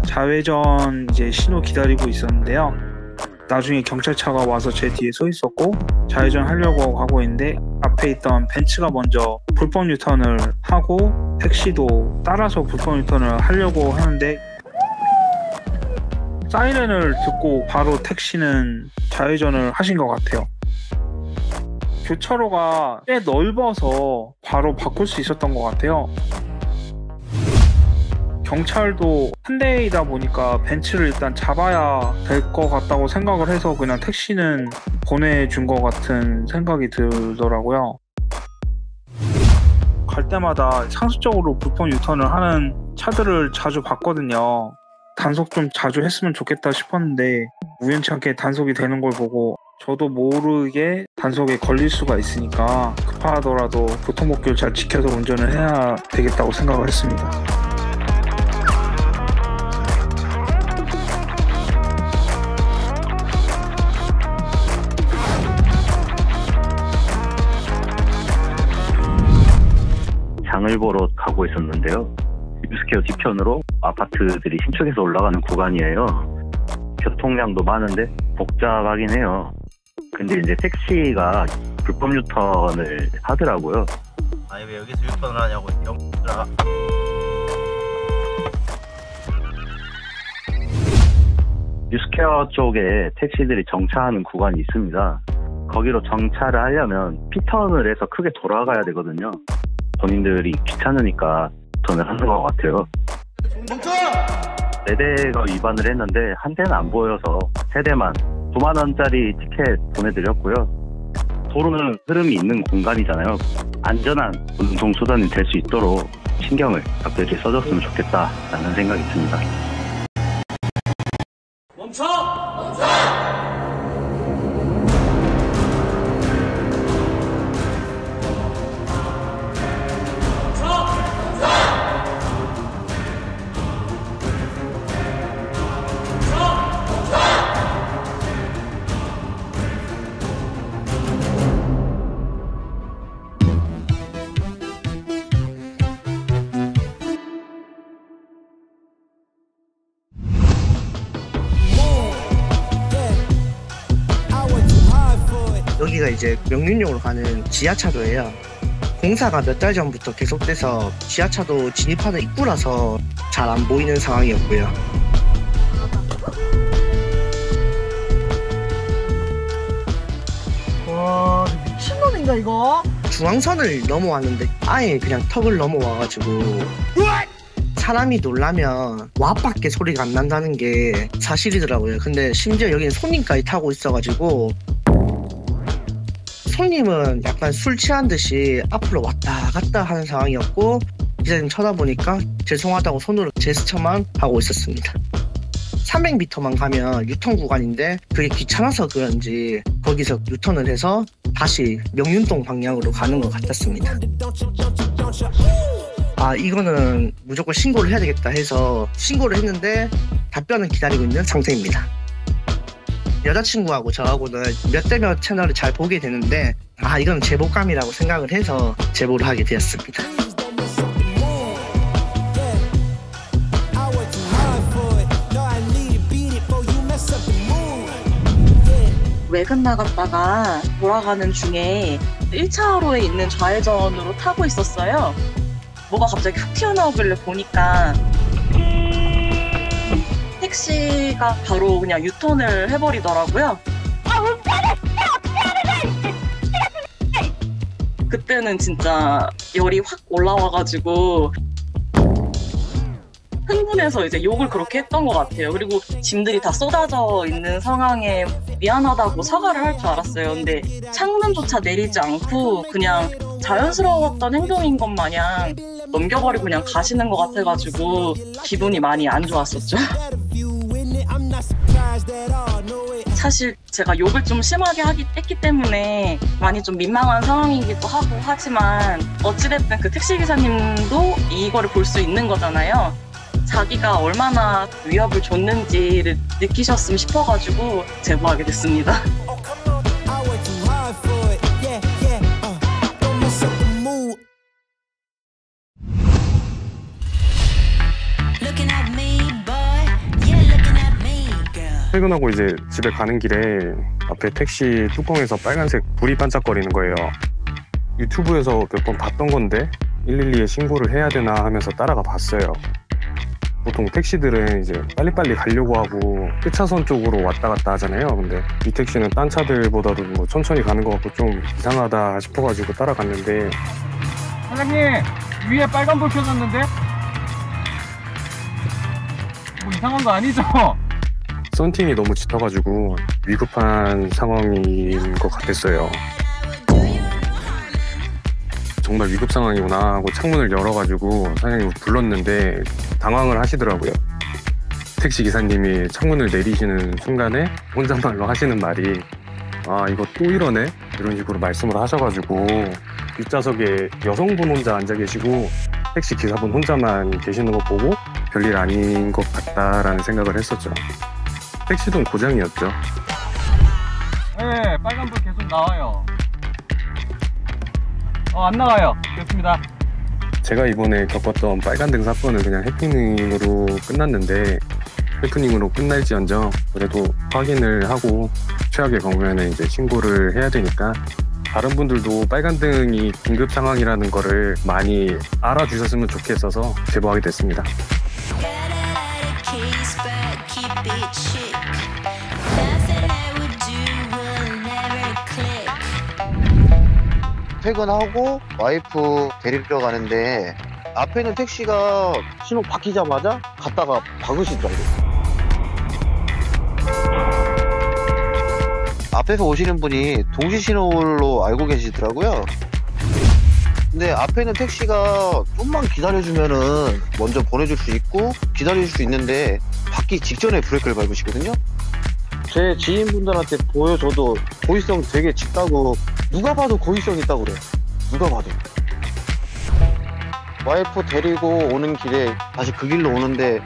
좌회전 이제 신호 기다리고 있었는데요. 나중에 경찰차가 와서 제 뒤에 서 있었고 좌회전 하려고 하고 있는데 앞에 있던 벤츠가 먼저 불법 유턴을 하고 택시도 따라서 불법 유턴을 하려고 하는데 사이렌을 듣고 바로 택시는 좌회전을 하신 것 같아요. 교차로가 꽤 넓어서 바로 바꿀 수 있었던 것 같아요. 경찰도 한 대이다 보니까 벤츠를 일단 잡아야 될 것 같다고 생각을 해서 그냥 택시는 보내준 것 같은 생각이 들더라고요. 갈 때마다 상습적으로 불법 유턴을 하는 차들을 자주 봤거든요. 단속 좀 자주 했으면 좋겠다 싶었는데 우연찮게 단속이 되는 걸 보고 저도 모르게 단속에 걸릴 수가 있으니까 급하더라도 교통법규를 잘 지켜서 운전을 해야 되겠다고 생각을 했습니다. 장을 보러 가고 있었는데요. 뉴스케어 뒤편으로 아파트들이 신축해서 올라가는 구간이에요. 교통량도 많은데 복잡하긴 해요. 근데 이제 택시가 불법 유턴을 하더라고요. 아니 왜 여기서 유턴을 하냐고 영들아. 뉴스케어 쪽에 택시들이 정차하는 구간이 있습니다. 거기로 정차를 하려면 P턴을 해서 크게 돌아가야 되거든요. 본인들이 귀찮으니까 유턴을 하는 것 같아요. 멈춰! 4대가 위반을 했는데 한 대는 안 보여서 3대만 9만 원짜리 티켓 보내드렸고요. 도로는 흐름이 있는 공간이잖아요. 안전한 운송수단이 될 수 있도록 신경을 각별히 써줬으면 좋겠다라는 생각이 듭니다. 멈춰! 멈춰! 여기가 이제 명륜역으로 가는 지하차도예요. 공사가 몇 달 전부터 계속돼서 지하차도 진입하는 입구라서 잘 안 보이는 상황이었고요. 와, 미친놈인가 이거? 중앙선을 넘어왔는데 아예 그냥 턱을 넘어와가지고 사람이 놀라면 와밖에 소리가 안 난다는 게 사실이더라고요. 근데 심지어 여기는 손님까지 타고 있어가지고 손님은 약간 술 취한 듯이 앞으로 왔다 갔다 하는 상황이었고 기사님 쳐다보니까 죄송하다고 손으로 제스처만 하고 있었습니다. 300m만 가면 유턴 구간인데 그게 귀찮아서 그런지 거기서 유턴을 해서 다시 명륜동 방향으로 가는 것 같았습니다. 아, 이거는 무조건 신고를 해야 되겠다 해서 신고를 했는데 답변을 기다리고 있는 상태입니다. 여자친구하고 저하고는 몇 대 몇 채널을 잘 보게 되는데 아, 이건 제보감이라고 생각을 해서 제보를 하게 되었습니다. 외근 나갔다가 돌아가는 중에 1차로에 있는 좌회전으로 타고 있었어요. 뭐가 갑자기 훅 튀어나오길래 보니까 택시가 바로 그냥 유턴을 해버리더라고요. 그때는 진짜 열이 확 올라와가지고 흥분해서 이제 욕을 그렇게 했던 것 같아요. 그리고 짐들이 다 쏟아져 있는 상황에 미안하다고 사과를 할 줄 알았어요. 근데 창문조차 내리지 않고 그냥 자연스러웠던 행동인 것 마냥 넘겨버리고 그냥 가시는 것 같아가지고 기분이 많이 안 좋았었죠. 사실 제가 욕을 좀 심하게 했기 때문에 많이 좀 민망한 상황이기도 하고 하지만 어찌됐든 그 택시기사님도 이거를 볼 수 있는 거잖아요. 자기가 얼마나 위협을 줬는지를 느끼셨으면 싶어가지고 제보하게 됐습니다. 퇴근하고 이제 집에 가는 길에 앞에 택시 뚜껑에서 빨간색 불이 반짝거리는 거예요. 유튜브에서 몇 번 봤던 건데 112에 신고를 해야 되나 하면서 따라가 봤어요. 보통 택시들은 이제 빨리빨리 가려고 하고 끝차선 쪽으로 왔다 갔다 하잖아요. 근데 이 택시는 딴 차들보다도 뭐 천천히 가는 것 같고 좀 이상하다 싶어가지고 따라갔는데, 사장님, 위에 빨간불 켜졌는데? 뭐 이상한 거 아니죠? 썬팅이 너무 짙어가지고 위급한 상황인 것 같았어요. 정말 위급 상황이구나 하고 창문을 열어가지고 사장님을 불렀는데 당황을 하시더라고요. 택시 기사님이 창문을 내리시는 순간에 혼잣말로 하시는 말이 "아, 이거 또 이러네?" 이런 식으로 말씀을 하셔가지고 뒷좌석에 여성분 혼자 앉아 계시고 택시 기사분 혼자만 계시는 거 보고 별일 아닌 것 같다라는 생각을 했었죠. 택시도 고장이었죠. 네, 빨간불 계속 나와요. 안 나가요. 됐습니다. 제가 이번에 겪었던 빨간등 사건은 그냥 해프닝으로 끝났는데, 해프닝으로 끝날지언정 그래도 확인을 하고 최악의 경우에는 이제 신고를 해야 되니까 다른 분들도 빨간등이 긴급 상황이라는 거를 많이 알아주셨으면 좋겠어서 제보하게 됐습니다. 퇴근하고 와이프 데리러 가는데 앞에 있는 택시가 신호 바뀌자마자 갔다가 박으시더라고요. 앞에서 오시는 분이 동시 신호로 알고 계시더라고요. 근데 앞에 있는 택시가 좀만 기다려주면은 먼저 보내줄 수 있고 기다려줄 수 있는데 받기 직전에 브레이크를 밟으시거든요. 제 지인분들한테 보여줘도 고의성 되게 짙다고, 누가 봐도 고의성 있다고 그래요. 누가 봐도. 와이프 데리고 오는 길에 다시 그 길로 오는데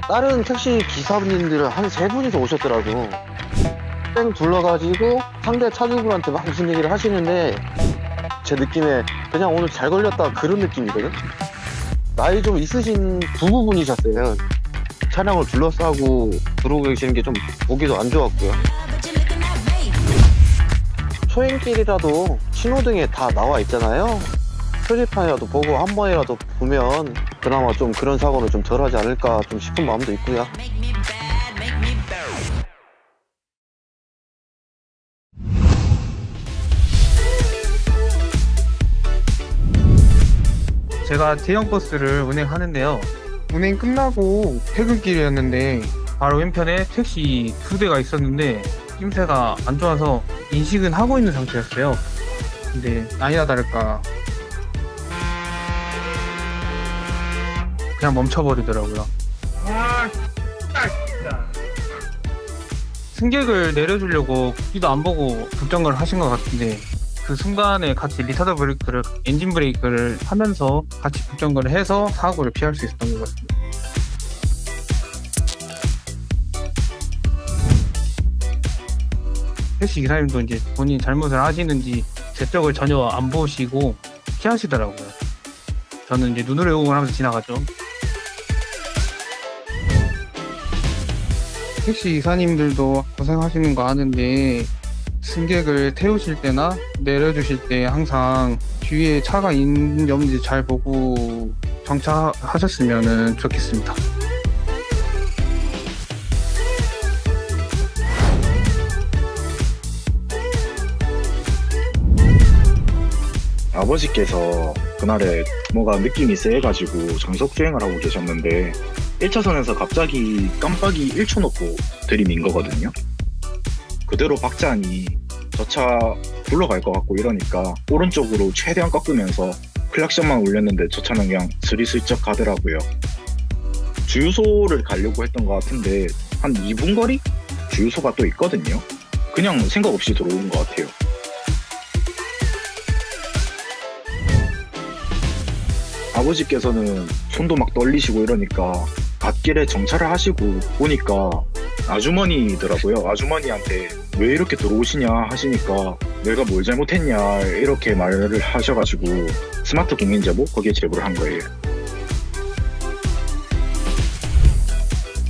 다른 택시 기사님들은 한 3분이서 오셨더라고. 땡 둘러가지고 상대 차주분한테 막 무슨 얘기를 하시는데 제 느낌에 그냥 오늘 잘 걸렸다 그런 느낌이거든. 나이 좀 있으신 부부분이셨어요. 차량을 둘러싸고 들어오고 계시는 게 좀 보기도 안 좋았고요. 초행길이라도 신호등에 다 나와 있잖아요. 표지판이라도 보고 한 번이라도 보면 그나마 좀 그런 사고는 좀 덜하지 않을까 좀 싶은 마음도 있고요. 제가 대형 버스를 운행하는데요. 운행 끝나고 퇴근길이었는데 바로 왼편에 택시 2대가 있었는데 낌새가 안 좋아서 인식은 하고 있는 상태였어요. 근데 아니나 다를까 그냥 멈춰버리더라고요. 승객을 내려주려고 뒤도 안 보고 급정거를 하신 것 같은데 그 순간에 같이 리타드 브레이크를, 엔진 브레이크를 하면서 같이 급정거를 해서 사고를 피할 수 있었던 것 같습니다. 택시 기사님도 이제 본인이 잘못을 하시는지 제 쪽을 전혀 안 보시고 피하시더라고요. 저는 이제 눈으로 요금을 하면서 지나갔죠. 택시 기사님들도 고생하시는 거 아는데 승객을 태우실 때나 내려주실 때 항상 뒤에 차가 있는지 없는지 잘 보고 정차하셨으면 좋겠습니다. 아버지께서 그날에 뭐가 느낌이 세가지고 정석주행을 하고 계셨는데 1차선에서 갑자기 깜빡이 1초 놓고 들이민 거거든요. 그대로 박자니 저 차 굴러갈 것 같고 이러니까 오른쪽으로 최대한 꺾으면서 클락션만 울렸는데 저 차는 그냥 스리슬쩍 가더라고요. 주유소를 가려고 했던 것 같은데 한 2분 거리? 주유소가 또 있거든요. 그냥 생각 없이 들어온 것 같아요. 아버지께서는 손도 막 떨리시고 이러니까 갓길에 정차를 하시고 보니까 아주머니더라고요. 아주머니한테 왜 이렇게 들어오시냐 하시니까 내가 뭘 잘못했냐 이렇게 말을 하셔가지고 스마트 국민제보 거기에 제보를 한 거예요.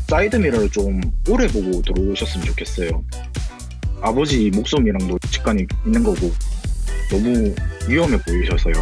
사이드미러를 좀 오래 보고 들어오셨으면 좋겠어요. 아버지 목숨이랑도 직관이 있는 거고 너무 위험해 보이셔서요.